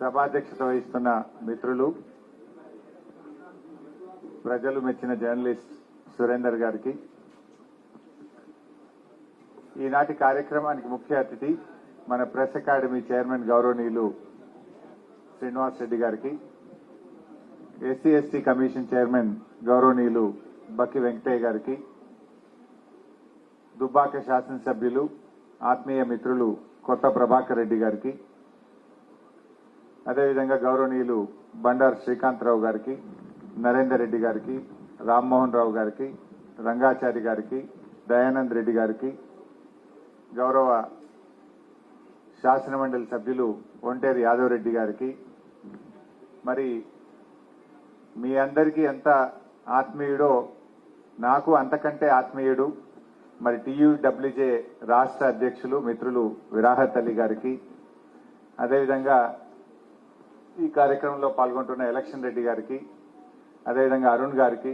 సభాధ్యక్షత వహిస్తున్న మిత్రులు, ప్రజలు మెచ్చిన జర్నలిస్ట్ సురేందర్ గారికి, ఈనాటి కార్యక్రమానికి ముఖ్య అతిథి మన ప్రెస్ అకాడమీ చైర్మన్ గౌరవనీయులు శ్రీనివాస్ రెడ్డి గారికి, ఎస్సీ ఎస్టీ కమిషన్ చైర్మన్ గౌరవనీయులు బక్కి వెంకటయ్య గారికి, దుబ్బాక శాసనసభ్యులు ఆత్మీయ మిత్రులు కొత్త ప్రభాకర్ రెడ్డి గారికి, అదేవిధంగా గౌరవనీయులు బండారు శ్రీకాంతరావు గారికి, నరేందర్ రెడ్డి గారికి, రామ్మోహన్ రావు గారికి, రంగాచారి గారికి, దయానంద్ రెడ్డి గారికి, గౌరవ శాసనమండలి సభ్యులు ఒంటేరు యాదవ్ రెడ్డి గారికి, మరి మీ అందరికీ ఎంత ఆత్మీయుడో నాకు అంతకంటే ఆత్మీయుడు మరి టీయూడబ్ల్యూజే రాష్ట్ర అధ్యక్షులు మిత్రులు విరాహత్ అలీ గారికి, అదేవిధంగా ఈ కార్యక్రమంలో పాల్గొంటున్న ఎలక్షన్ రెడ్డి గారికి, అదేవిధంగా అరుణ్ గారికి,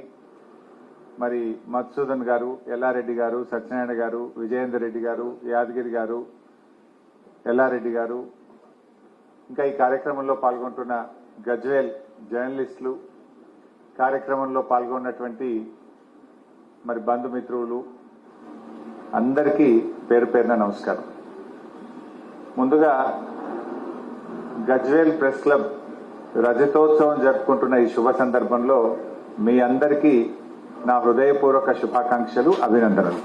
మరి మధుసూదన్ గారు, ఎల్లారెడ్డి గారు, సత్యనారాయణ గారు, విజయేందర్ రెడ్డి గారు, యాదగిరి గారు, ఎల్లారెడ్డి గారు, ఇంకా ఈ కార్యక్రమంలో పాల్గొంటున్న గజ్వేల్ జర్నలిస్టులు, కార్యక్రమంలో పాల్గొన్నటువంటి మరి బంధుమిత్రులు అందరికీ పేరు పేరున నమస్కారం. ముందుగా గజ్వేల్ ప్రెస్ క్లబ్ రజతోత్సవం జరుపుకుంటున్న ఈ శుభ సందర్భంలో మీ అందరికీ నా హృదయపూర్వక శుభాకాంక్షలు, అభినందనలు.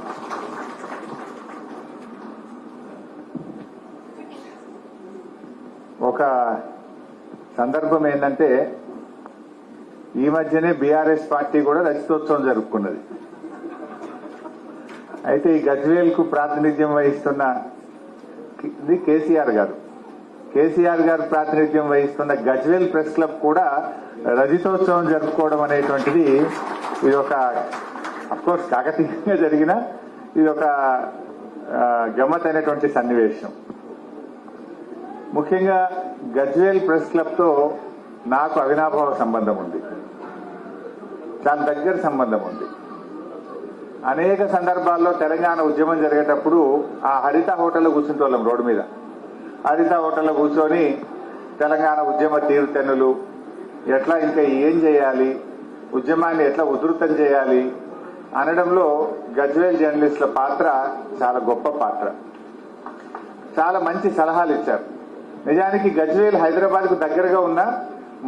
ఒక సందర్భం ఏంటంటే ఈ మధ్యనే బీఆర్ఎస్ పార్టీ కూడా రజతోత్సవం జరుపుకున్నది. అయితే ఈ గజ్వేల్ కు ప్రాతినిధ్యం వహిస్తున్న కేసీఆర్ గారు ప్రాతినిధ్యం వహిస్తున్న గజ్వేల్ ప్రెస్ క్లబ్ కూడా రజతోత్సవం జరుపుకోవడం అనేటువంటిది ఇది ఒక అఫ్కోర్స్ కాకతీయంగా జరిగిన ఇది ఒక గమ్మత్తైనటువంటి సన్నివేశం. ముఖ్యంగా గజ్వేల్ ప్రెస్ క్లబ్ తో నాకు అవినాభావ సంబంధం ఉంది, చాలా దగ్గర సంబంధం ఉంది. అనేక సందర్భాల్లో తెలంగాణ ఉద్యమం జరిగేటప్పుడు ఆ హరిత హోటల్లో కూర్చుంటోళ్ళం, రోడ్డు మీద హరిత హోటల్లో కూర్చొని తెలంగాణ ఉద్యమ తీరుతెన్నులు ఎట్లా ఇంకా ఏం చేయాలి, ఉద్యమాన్ని ఎట్లా ఉధృతం చేయాలి అనడంలో గజ్వేల్ జర్నలిస్టుల పాత్ర చాలా గొప్ప పాత్ర. చాలా మంచి సలహాలు ఇచ్చారు. నిజానికి గజ్వేల్ హైదరాబాద్ కు దగ్గరగా ఉన్న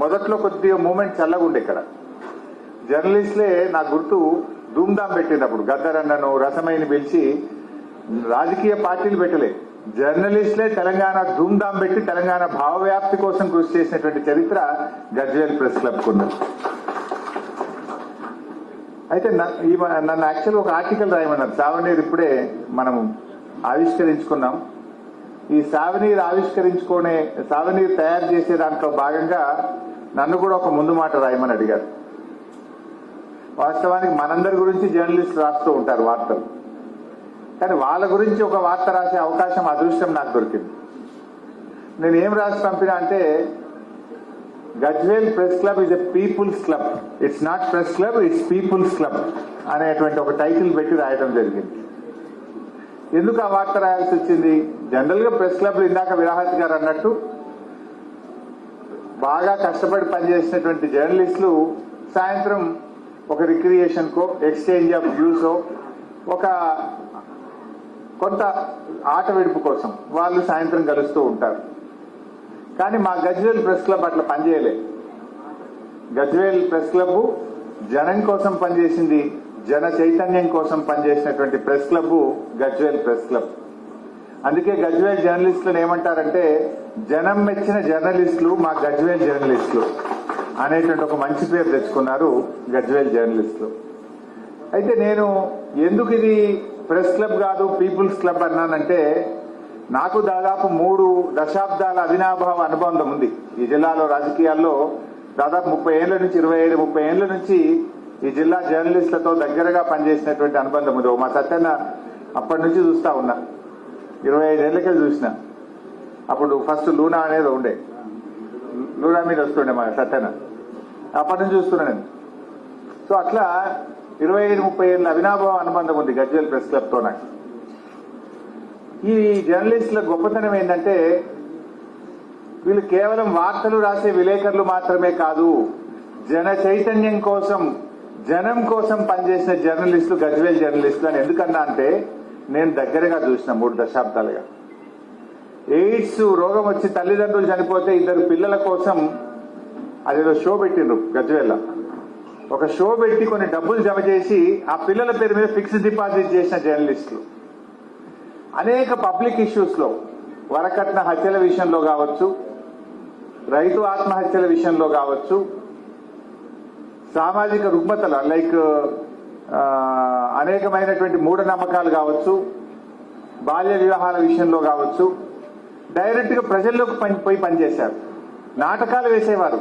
మొదట్లో కొద్దిగా మూమెంట్ చల్లగుండే ఇక్కడ. జర్నలిస్టులే నా గుర్తు ధూమ్ధాం పెట్టినప్పుడు గద్దరన్నను రసమైని పిలిచి, రాజకీయ పార్టీలు పెట్టలే, జర్నలిస్టులే తెలంగాణ ధూమ్ధాం పెట్టి తెలంగాణ భావవ్యాప్తి కోసం కృషి చేసినటువంటి చరిత్ర గజ్వేల్ ప్రెస్ క్లబ్ కున్నది. అయితే నన్ను యాక్చువల్ ఒక ఆర్టికల్ రాయమన్నారు. సావనీర్ ఇప్పుడే మనం ఆవిష్కరించుకున్నాం. ఈ సావనీర్ తయారు చేసే దాంట్లో భాగంగా నన్ను కూడా ఒక ముందు మాట రాయమని అడిగారు. వాస్తవానికి మనందరి గురించి జర్నలిస్టులు రాస్తూ ఉంటారు వార్తలు, కానీ వాళ్ళ గురించి ఒక వార్త రాసే అవకాశం, అదృష్టం నాకు దొరికింది. నేను ఏం రాసి పంపినా అంటే, Gajwel press club is a people's club, it's not press club, it's people's club అనేటువంటి ఒక టైటిల్ పెట్టి రాయడం జరిగింది. ఎందుకు ఆ వార్త రాయాల్సి వచ్చింది? జనరల్ గా ప్రెస్ క్లబ్లు ఇందాక విరాహత్ గారు అన్నట్టు బాగా కష్టపడి పనిచేసినటువంటి జర్నలిస్టులు సాయంత్రం ఒక recreation co, exchange of views, ఒక కొంత ఆట విడుపు కోసం వాళ్ళు సాయంత్రం కలుస్తూ ఉంటారు. కానీ మా గజ్వేల్ ప్రెస్ క్లబ్ అట్లా పనిచేయలే. గజ్వేల్ ప్రెస్ క్లబ్ జనం కోసం పనిచేసింది, జన చైతన్యం కోసం పనిచేసినటువంటి press club Gajwel press club. అందుకే గజ్వేల్ జర్నలిస్టులను ఏమంటారంటే, జనం మెచ్చిన జర్నలిస్టులు మా గజ్వేల్ జర్నలిస్టులు అనేటువంటి ఒక మంచి పేరు తెచ్చుకున్నారు గజ్వేల్ జర్నలిస్టులు. అయితే నేను ఎందుకు ఇది ప్రెస్ క్లబ్ కాదు పీపుల్స్ క్లబ్ అన్నానంటే, నాకు దాదాపు 3 దశాబ్దాల అవినాభావ అనుబంధం ఉంది ఈ జిల్లాలో. రాజకీయాల్లో దాదాపు 30 ఏళ్ల నుంచి 25-30 ఏళ్ల నుంచి ఈ జిల్లా జర్నలిస్టులతో దగ్గరగా పనిచేసినటువంటి అనుబంధం ఉంది. మా సత్యన్న అప్పటి నుంచి చూస్తా ఉన్నా, 25 ఏళ్లకే చూసిన. అప్పుడు ఫస్ట్ లూనా అనేది ఉండే, లూనా మీద వస్తుండే మా సత్యన్న, అప్పటి నుంచి చూస్తున్నా నేను. సో అట్లా 25-30 ఏళ్ళ అవినాభావ అనుబంధం ఉంది గజ్వేల్ ప్రెస్ క్లబ్ తో నాకు. ఈ జర్నలిస్టుల గొప్పతనం ఏంటంటే, వీళ్ళు కేవలం వార్తలు రాసే విలేకరులు మాత్రమే కాదు, జన చైతన్యం కోసం, జనం కోసం పనిచేసిన జర్నలిస్టులు, గజ్వేల్ జర్నలిస్టులు అని ఎందుకన్నా అంటే నేను దగ్గరగా చూసిన 3 దశాబ్దాలుగా. ఎయిడ్స్ రోగం వచ్చి తల్లిదండ్రులు చనిపోతే 2 పిల్లల కోసం అదేదో షో పెట్టిండ్రు గజ్వేల్లో. ఒక షో పెట్టి కొన్ని డబ్బులు జమ చేసి ఆ పిల్లల పేరు మీద ఫిక్స్డ్ డిపాజిట్ చేసిన జర్నలిస్టులు. అనేక పబ్లిక్ ఇష్యూస్ లో, వరకట్న హత్యల విషయంలో కావచ్చు, రైతు ఆత్మహత్యల విషయంలో కావచ్చు, సామాజిక రుగ్మతల లైక్ అనేకమైనటువంటి మూఢనమ్మకాలు కావచ్చు, బాల్య వివాహాల విషయంలో కావచ్చు, డైరెక్ట్ గా ప్రజల్లోకి పోయి పనిచేశారు. నాటకాలు వేసేవారు,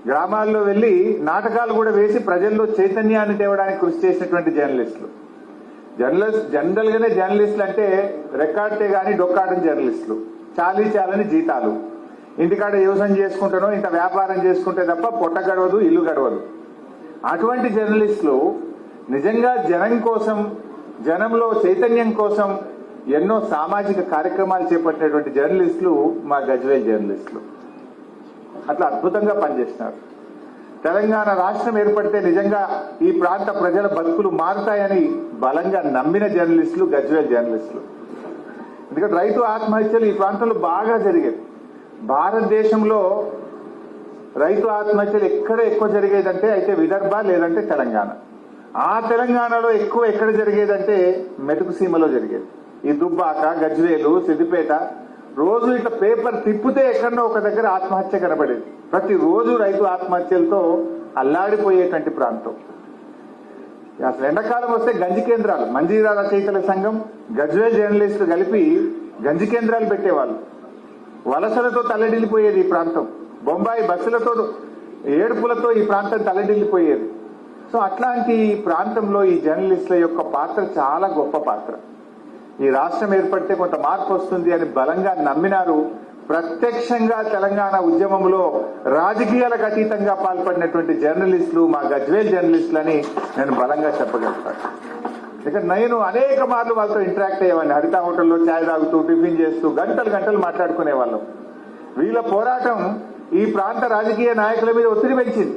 గ్రామాల్లో వెళ్లి నాటకాలు కూడా వేసి ప్రజల్లో చైతన్యాన్ని తేవడానికి కృషి చేసినటువంటి జర్నలిస్టులు. జనరల్ గానే జర్నలిస్టులు అంటే రికార్డే గాని డొక్కాడని జర్నలిస్టులు, చాలని జీతాలు, ఇంటికాడ వ్యవసాయం చేసుకుంటానో ఇంత వ్యాపారం చేసుకుంటే తప్ప పొట్ట గడవదు, ఇల్లు గడవదు. అటువంటి జర్నలిస్టులు నిజంగా జనం కోసం, జనంలో చైతన్యం కోసం ఎన్నో సామాజిక కార్యక్రమాలు చేపట్టినటువంటి జర్నలిస్టులు మా గజ్వేల్ జర్నలిస్టులు. అట్లా అద్భుతంగా పనిచేస్తున్నారు. తెలంగాణ రాష్ట్రం ఏర్పడితే నిజంగా ఈ ప్రాంత ప్రజల బతుకులు మారుతాయని బలంగా నమ్మిన జర్నలిస్టులు గజ్వేల్ జర్నలిస్టులు. ఎందుకంటే రైతు ఆత్మహత్యలు ఈ ప్రాంతంలో బాగా జరిగేది. భారతదేశంలో రైతు ఆత్మహత్యలు ఎక్కువ జరిగేదంటే అయితే విదర్భ లేదంటే తెలంగాణ. ఆ తెలంగాణలో ఎక్కువ ఎక్కడ జరిగేదంటే మెతుకు సీమలో జరిగేది. ఈ దుబ్బాక, గజ్వేలు, సిద్దిపేట రోజు ఇట్లా పేపర్ తిప్పితే ఎక్కడో ఒక దగ్గర ఆత్మహత్య కనబడేది. ప్రతిరోజు రైతు ఆత్మహత్యలతో అల్లాడిపోయేటువంటి ప్రాంతం. అసలు ఎండాకాలం వస్తే గంజి కేంద్రాలు, మంజీరా రచయితల సంఘం, గజ్వేల్ జర్నలిస్టులు కలిపి గంజి కేంద్రాలు పెట్టేవాళ్ళు. వలసలతో తల్లడిల్లిపోయేది ఈ ప్రాంతం. బొంబాయి బస్సులతో, ఏడుపులతో ఈ ప్రాంతం తల్లడిల్లిపోయేది. సో అట్లాంటి ప్రాంతంలో ఈ జర్నలిస్టుల యొక్క పాత్ర చాలా గొప్ప పాత్ర. ఈ రాష్ట్రం ఏర్పడితే కొంత మార్పు వస్తుంది అని బలంగా నమ్మినారు. ప్రత్యక్షంగా తెలంగాణ ఉద్యమంలో రాజకీయాలకు అతీతంగా పాల్పడినటువంటి జర్నలిస్టులు మా గజ్వేల్ జర్నలిస్టులని నేను బలంగా చెప్పగలుగుతాను. ఇక నేను అనేక మార్లు వాళ్ళతో ఇంటరాక్ట్ అయ్యేవాడిని. హరిత హోటల్లో ఛాయ్ తాగుతూ, టిఫిన్ చేస్తూ గంటలు మాట్లాడుకునే వాళ్ళం. వీళ్ళ పోరాటం ఈ ప్రాంత రాజకీయ నాయకుల మీద ఒత్తిడి పెంచింది.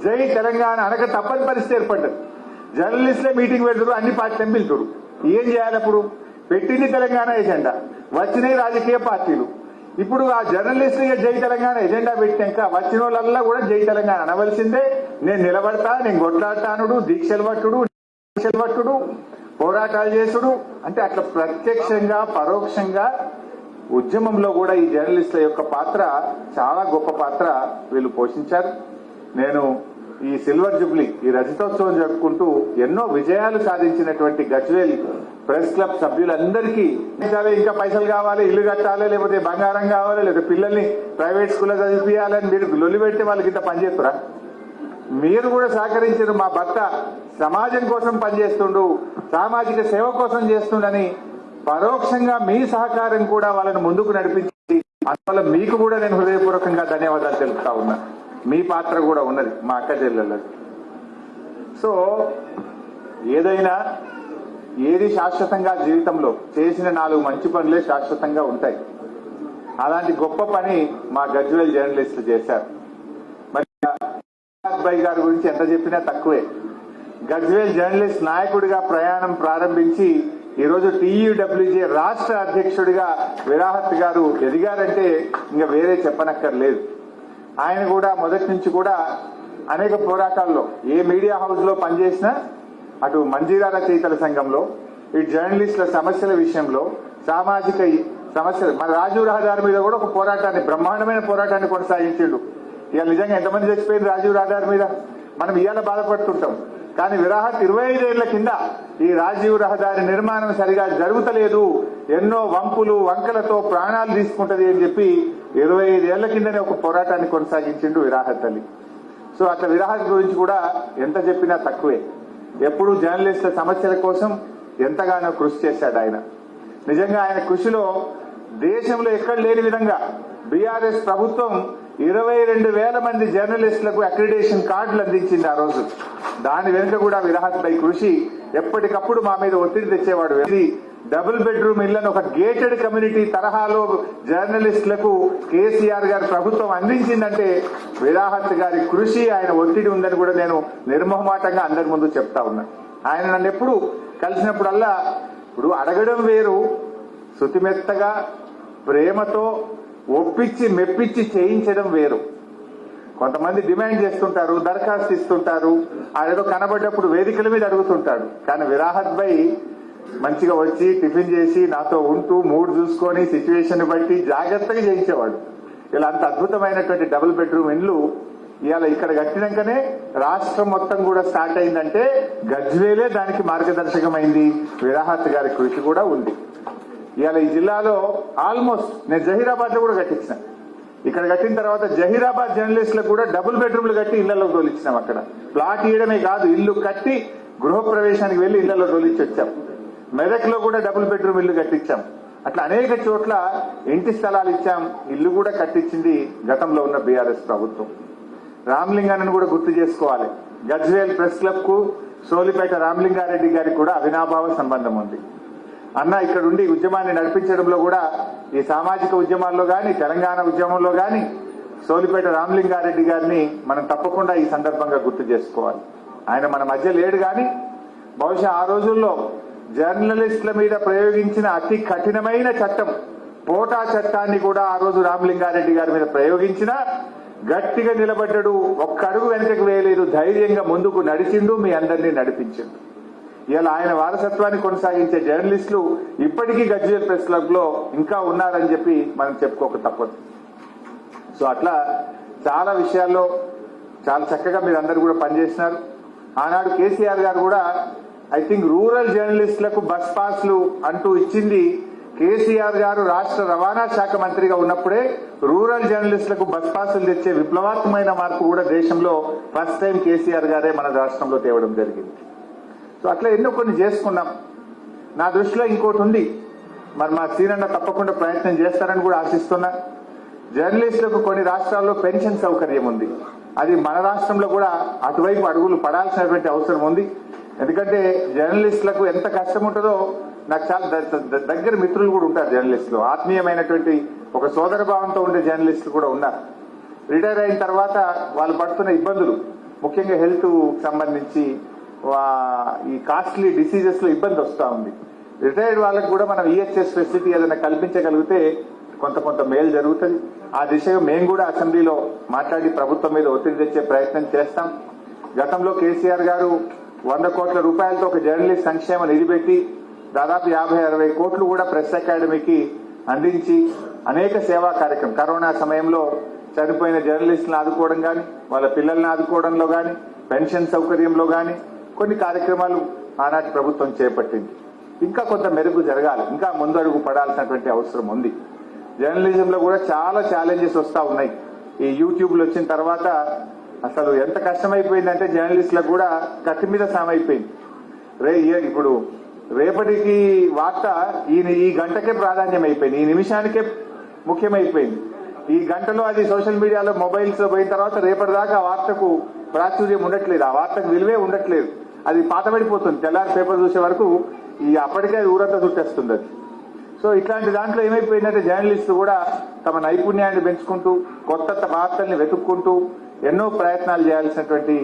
జై తెలంగాణ అనక తప్పని పరిస్థితి ఏర్పడ్డది. జర్నలిస్టులే మీటింగ్ పెడతారు, అన్ని పార్టీలను పిలుతురు. ఏం చేయాలి అప్పుడు? పెట్టింది తెలంగాణ ఎజెండా, వచ్చినాయి రాజకీయ పార్టీలు. ఇప్పుడు ఆ జర్నలిస్టులుగా జై తెలంగాణ ఎజెండా పెట్టాక వచ్చిన వాళ్ళల్లా కూడా జై తెలంగాణ అనవలసిందే. నేను నిలబడతా, నేను కొట్లాడతానుడు, దీక్షలు పట్టుడు, పోరాటాలు చేసుడు అంటే అట్లా ప్రత్యక్షంగా పరోక్షంగా ఉద్యమంలో కూడా ఈ జర్నలిస్టుల యొక్క పాత్ర చాలా గొప్ప పాత్ర వీళ్ళు పోషించారు. నేను ఈ సిల్వర్ జూబ్లీ, ఈ రజతోత్సవం జరుపుకుంటూ ఎన్నో విజయాలు సాధించినటువంటి గజ్వేల్ ప్రెస్ క్లబ్ సభ్యులందరికీ ఇంకా పైసలు కావాలి, ఇల్లు కట్టాలి, లేకపోతే బంగారం కావాలి, లేదా పిల్లల్ని ప్రైవేట్ స్కూల్లో చదివించాలని మీరు లొల్లి పెడితే వాళ్ళకి ఇంత పనిచేస్తురా? మీరు కూడా సహకరించారు. మా భర్త సమాజం కోసం పనిచేస్తుండు, సామాజిక సేవ కోసం చేస్తుండని పరోక్షంగా మీ సహకారం కూడా వాళ్ళని ముందుకు నడిపించి, అందువల్ల మీకు కూడా నేను హృదయపూర్వకంగా ధన్యవాదాలు తెలుపుతా ఉన్నా. మీ పాత్ర కూడా ఉన్నది మా అక్క చెల్లెళ్ళది. సో ఏది శాశ్వతంగా జీవితంలో చేసిన 4 మంచి పనులే శాశ్వతంగా ఉంటాయి. అలాంటి గొప్ప పని మా గజ్వేల్ జర్నలిస్టులు చేశారు. మరి అబ్బాయి గారి గురించి ఎంత చెప్పినా తక్కువే. గజ్వేల్ జర్నలిస్ట్ నాయకుడిగా ప్రయాణం ప్రారంభించి ఈరోజు టీయూడబ్ల్యూజే రాష్ట్ర అధ్యక్షుడిగా విరాహత్ గారు ఎదిగారంటే ఇంకా వేరే చెప్పనక్కర్లేదు. ఆయన కూడా మొదటి నుంచి కూడా అనేక పోరాటాల్లో ఏ మీడియా హౌస్ లో పనిచేసినా, అటు మంజీరా రచయితల సంఘంలో, ఇటు జర్నలిస్టుల సమస్యల విషయంలో, సామాజిక సమస్యలు, మన రాజీవ్ రహదారి మీద కూడా ఒక పోరాటాన్ని, బ్రహ్మాండమైన పోరాటాన్ని కొనసాగించిండు. ఇవాళ నిజంగా ఎంతమంది చచ్చిపోయింది రాజీవ్ రహదారి మీద మనం ఇవాళ బాధపడుతుంటాం. కానీ విరాహత్ 25 ఏళ్ల కింద ఈ రాజీవ్ రహదారి నిర్మాణం సరిగా జరుగుతలేదు, ఎన్నో వంపులు వంకలతో ప్రాణాలు తీసుకుంటది అని చెప్పి 25 ఏళ్ల కిందనే ఒక పోరాటాన్ని కొనసాగించిండు విరాహత్ అలీ. సో అట్లా విరాహత్ గురించి కూడా ఎంత చెప్పినా తక్కువే. ఎప్పుడు జర్నలిస్టుల సమస్యల కోసం ఎంతగానో కృషి చేశాడు ఆయన. నిజంగా ఆయన కృషిలో దేశంలో ఎక్కడ లేని విధంగా బీఆర్ఎస్ ప్రభుత్వం 22,000 మంది జర్నలిస్టులకు అక్రిడేషన్ కార్డులు అందించింది ఆ రోజు. దాని వెనుక కూడా విరాహత్ భాయ్ కృషి. ఎప్పటికప్పుడు మా మీద ఒత్తిడి తెచ్చేవాడు. ఇది డబుల్ బెడ్రూమ్ ఇళ్లను ఒక గేటెడ్ కమ్యూనిటీ తరహాలో జర్నలిస్టులకు కేసీఆర్ గారి ప్రభుత్వం అందించిందంటే విరాహత్ గారి కృషి, ఆయన ఒత్తిడి ఉందని కూడా నేను నిర్మోహమాటంగా అందరి ముందు చెప్తా ఉన్నాను. ఆయన నన్ను ఎప్పుడు కలిసినప్పుడల్లా ఇప్పుడు అడగడం వేరు, శుతిమెత్తగా ప్రేమతో ఒప్పించి మెప్పించి చేయించడం వేరు. కొంతమంది డిమాండ్ చేస్తుంటారు, దరఖాస్తు ఇస్తుంటారు, అదేదో కనబడ్డప్పుడు వేదికల మీద అడుగుతుంటాడు. కానీ విరాహత్ భాయ్ మంచిగా వచ్చి టిఫిన్ చేసి నాతో ఉంటూ మూడ్ చూసుకొని సిచ్యువేషన్ బట్టి జాగ్రత్తగా చేయించేవాడు. ఇలా అంత అద్భుతమైనటువంటి డబుల్ బెడ్రూమ్ ఇండ్లు ఇవాళ ఇక్కడ కట్టినాకనే రాష్ట్రం మొత్తం కూడా స్టార్ట్ అయిందంటే గజ్వేలే దానికి మార్గదర్శకమైంది. విరాహత్ గారి కృషి కూడా ఉంది. ఇవాళ ఈ జిల్లాలో ఆల్మోస్ట్ నేను జహీరాబాద్ లో కూడా కట్టించిన. ఇక్కడ కట్టిన తర్వాత జహీరాబాద్ జర్నలిస్టులకు కూడా డబుల్ బెడ్రూమ్లు కట్టి ఇళ్లలో తోలిచ్చినాం. అక్కడ ప్లాట్ ఇవ్వడమే కాదు, ఇల్లు కట్టి గృహప్రవేశానికి వెళ్లి ఇళ్లలో తోలిచ్చి వచ్చాం. మెదక్ లో కూడా డబుల్ బెడ్రూమ్ ఇల్లు కట్టించాం. అట్లా అనేక చోట్ల ఇంటి స్థలాలు ఇచ్చాం. ఇల్లు కూడా కట్టించింది గతంలో ఉన్న బీఆర్ఎస్ ప్రభుత్వం. రామలింగాన్ని కూడా గుర్తు చేసుకోవాలి. గజ్వేల్ ప్రెస్ క్లబ్ కు సోలిపేట రామలింగారెడ్డి గారికి కూడా అవినాభావ సంబంధం ఉంది. అన్న ఇక్కడ ఉండి ఉద్యమాన్ని నడిపించడంలో కూడా ఈ సామాజిక ఉద్యమాల్లో గాని, తెలంగాణ ఉద్యమంలో గాని సోలిపేట రామలింగారెడ్డి గారిని మనం తప్పకుండా ఈ సందర్భంగా గుర్తు చేసుకోవాలి. ఆయన మన మధ్య లేడు గాని బహుశా ఆ రోజుల్లో జర్నలిస్టుల మీద ప్రయోగించిన అతి కఠినమైన చట్టం పోటా చట్టాన్ని కూడా ఆ రోజు రామలింగారెడ్డి గారి మీద ప్రయోగించిన గట్టిగా నిలబడ్డాడు. ఒక్క అడుగు వెనకకు వేయలేదు, ధైర్యంగా ముందుకు నడిచిండు, మీ అందరినీ నడిపించిండు. ఇలా ఆయన వారసత్వాన్ని కొనసాగించే జర్నలిస్టులు ఇప్పటికీ గజ్వేల్ ప్రెస్ క్లబ్ లో ఇంకా ఉన్నారని చెప్పి మనం చెప్పుకోక తప్పదు. సో అట్లా చాలా విషయాల్లో చాలా చక్కగా మీరు అందరు కూడా పనిచేసినారు. ఆనాడు కేసీఆర్ గారు కూడా ఐ థింక్ రూరల్ జర్నలిస్టులకు బస్ పాస్లు అంటూ ఇచ్చింది కేసీఆర్ గారు రాష్ట్ర రవాణా శాఖ మంత్రిగా ఉన్నప్పుడే. రూరల్ జర్నలిస్టులకు బస్ పాసులు తెచ్చే విప్లవాత్మకమైన మార్పు కూడా దేశంలో ఫస్ట్ టైం కేసీఆర్ గారే మన రాష్ట్రంలో తేవడం జరిగింది. సో అట్లా ఎన్నో కొన్ని చేసుకున్నాం. నా దృష్టిలో ఇంకోటి ఉంది, మరి మా సీనన్న తప్పకుండా ప్రయత్నం చేస్తారని కూడా ఆశిస్తున్నా. జర్నలిస్టులకు కొన్ని రాష్ట్రాల్లో పెన్షన్ సౌకర్యం ఉంది. అది మన రాష్ట్రంలో కూడా అటువైపు అడుగులు పడాల్సినటువంటి అవసరం ఉంది. ఎందుకంటే జర్నలిస్టులకు ఎంత కష్టం ఉంటుందో నాకు చాలా దగ్గర మిత్రులు కూడా ఉంటారు జర్నలిస్టులు. ఆత్మీయమైనటువంటి ఒక సోదర భావంతో ఉండే జర్నలిస్టులు కూడా ఉన్నారు. రిటైర్ అయిన తర్వాత వాళ్ళు పడుతున్న ఇబ్బందులు, ముఖ్యంగా హెల్త్ సంబంధించి ఈ కాస్ట్లీ డిసీజెస్ లో ఇబ్బంది వస్తూ ఉంది. రిటైర్డ్ వాళ్ళకు కూడా మనం ఈహెచ్ఎస్ ఫెసిలిటీ ఏదైనా కల్పించగలిగితే కొంత మేలు జరుగుతుంది. ఆ దిశగా మేము కూడా అసెంబ్లీలో మాట్లాడి ప్రభుత్వం మీద ఒత్తిడి తెచ్చే ప్రయత్నం చేస్తాం. గతంలో కేసీఆర్ గారు 100 కోట్ల రూపాయలతో ఒక జర్నలిస్ట్ సంక్షేమ నిధి పెట్టి దాదాపు 50-60 కోట్లు కూడా ప్రెస్ అకాడమీకి అందించి అనేక సేవా కార్యక్రమం, కరోనా సమయంలో చనిపోయిన జర్నలిస్టులను ఆదుకోవడం కానీ, వాళ్ళ పిల్లల్ని ఆదుకోవడంలో కానీ, పెన్షన్ సౌకర్యంలో కానీ కొన్ని కార్యక్రమాలు ఆనాటి ప్రభుత్వం చేపట్టింది. ఇంకా కొంత మెరుగు జరగాలి, ఇంకా ముందడుగు పడాల్సినటువంటి అవసరం ఉంది. జర్నలిజంలో కూడా చాలా ఛాలెంజెస్ వస్తూ ఉన్నాయి. ఈ యూట్యూబ్లు వచ్చిన తర్వాత అసలు ఎంత కష్టమైపోయిందంటే జర్నలిస్టులకు కూడా కత్తి మీద సామైపోయింది. ఇప్పుడు రేపటికి వార్త ఈ గంటకే ప్రాధాన్యం అయిపోయింది, ఈ నిమిషానికే ముఖ్యమైపోయింది. ఈ గంటలో అది సోషల్ మీడియాలో మొబైల్స్ పోయిన తర్వాత రేపటిదాకా ఆ వార్తకు ప్రాచుర్యం ఉండట్లేదు, ఆ వార్తకు విలువే ఉండట్లేదు. అది పాతబడిపోతుంది. తెల్లారి పేపర్ చూసే వరకు అప్పటికే అది ఊరంతా చుట్టేస్తుంది అది. సో ఇట్లాంటి దాంట్లో ఏమైపోయిందంటే జర్నలిస్టులు కూడా తమ నైపుణ్యాన్ని పెంచుకుంటూ కొత్త వార్తల్ని వెతుక్కుంటూ ఎన్నో ప్రయత్నాలు చేయాల్సినటువంటి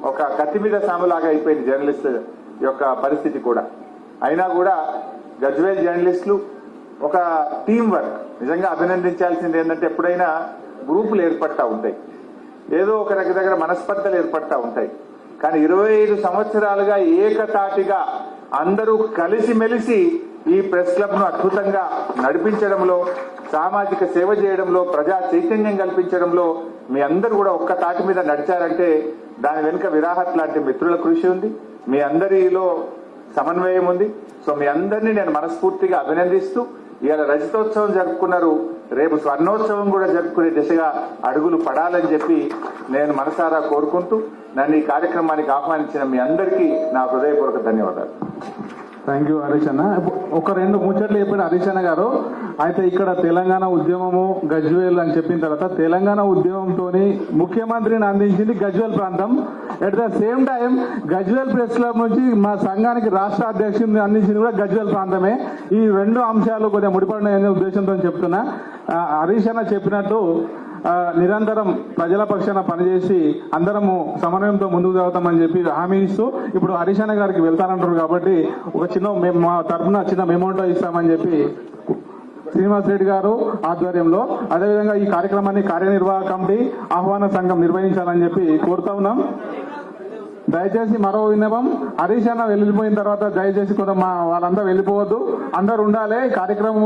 ఒక కత్తి మీద సాములాగా అయిపోయింది జర్నలిస్టుల యొక్క పరిస్థితి కూడా. అయినా కూడా గజ్వేల్ జర్నలిస్టులు ఒక టీం వర్క్ నిజంగా అభినందించాల్సింది. ఏంటంటే ఎప్పుడైనా గ్రూపులు ఏర్పడతా ఉంటాయి, ఏదో ఒక దగ్గర మనస్పర్ధలు ఏర్పడతా ఉంటాయి. కానీ 25 సంవత్సరాలుగా ఏకతాటిగా అందరూ కలిసిమెలిసి ఈ ప్రెస్ క్లబ్ ను అద్భుతంగా నడిపించడంలో, సామాజిక సేవ చేయడంలో, ప్రజా చైతన్యం కల్పించడంలో మీ అందరూ కూడా ఒక్క తాటి మీద నడిచారంటే దాని వెనుక విరాహత్ లాంటి మిత్రుల కృషి ఉంది, మీ అందరిలో సమన్వయం ఉంది. సో మీ అందరినీ నేను మనస్ఫూర్తిగా అభినందిస్తూ, ఇవాళ రజతోత్సవం జరుపుకున్నారు, రేపు స్వర్ణోత్సవం కూడా జరుపుకునే దిశగా అడుగులు పడాలని చెప్పి నేను మనసారా కోరుకుంటూ నన్ను ఈ కార్యక్రమానికి ఆహ్వానించిన మీ అందరికీ నా హృదయపూర్వక ధన్యవాదాలు. థ్యాంక్ యూ హరీష్ అన్న. ఒక రెండు ముచ్చట్లు చెప్పిన హరీష్ అన్న గారు. అయితే ఇక్కడ తెలంగాణ ఉద్యమము గజ్వేల్ అని చెప్పిన తర్వాత తెలంగాణ ఉద్యమంతో ముఖ్యమంత్రిని అందించింది గజ్వేల్ ప్రాంతం. At the same time Gajwel press club నుంచి మా సంఘానికి రాష్ట్ర అధ్యక్షుడిని అందించింది కూడా గజ్వేల్ ప్రాంతమే. ఈ రెండు అంశాలు కొద్దిగా ముడిపడిన ఉద్దేశంతో చెప్తున్నా. హరీష్ అన్న చెప్పినట్టు నిరంతరం ప్రజల పక్షాన పనిచేసి అందరము సమన్వయంతో ముందుకు సాగుతామని చెప్పి హామీ ఇస్తూ ఇప్పుడు హరీష్ అన్న గారికి వెళ్తానంటారు కాబట్టి ఒక చిన్న మా తరఫున చిన్న మెమోంటో ఇస్తామని చెప్పి శ్రీనివాస్ రెడ్డి గారు ఆధ్వర్యంలో, అదేవిధంగా ఈ కార్యక్రమాన్ని కార్యనిర్వాహక కమిటీ ఆహ్వాన సంఘం నిర్వహించాలని చెప్పి కోరుతా ఉన్నాం. దయచేసి మరో విన్నపం, హరీష్ అన్న వెళ్ళిపోయిన తర్వాత దయచేసి కొంత వాళ్ళంతా వెళ్ళిపోవద్దు, అందరు ఉండాలి కార్యక్రమం.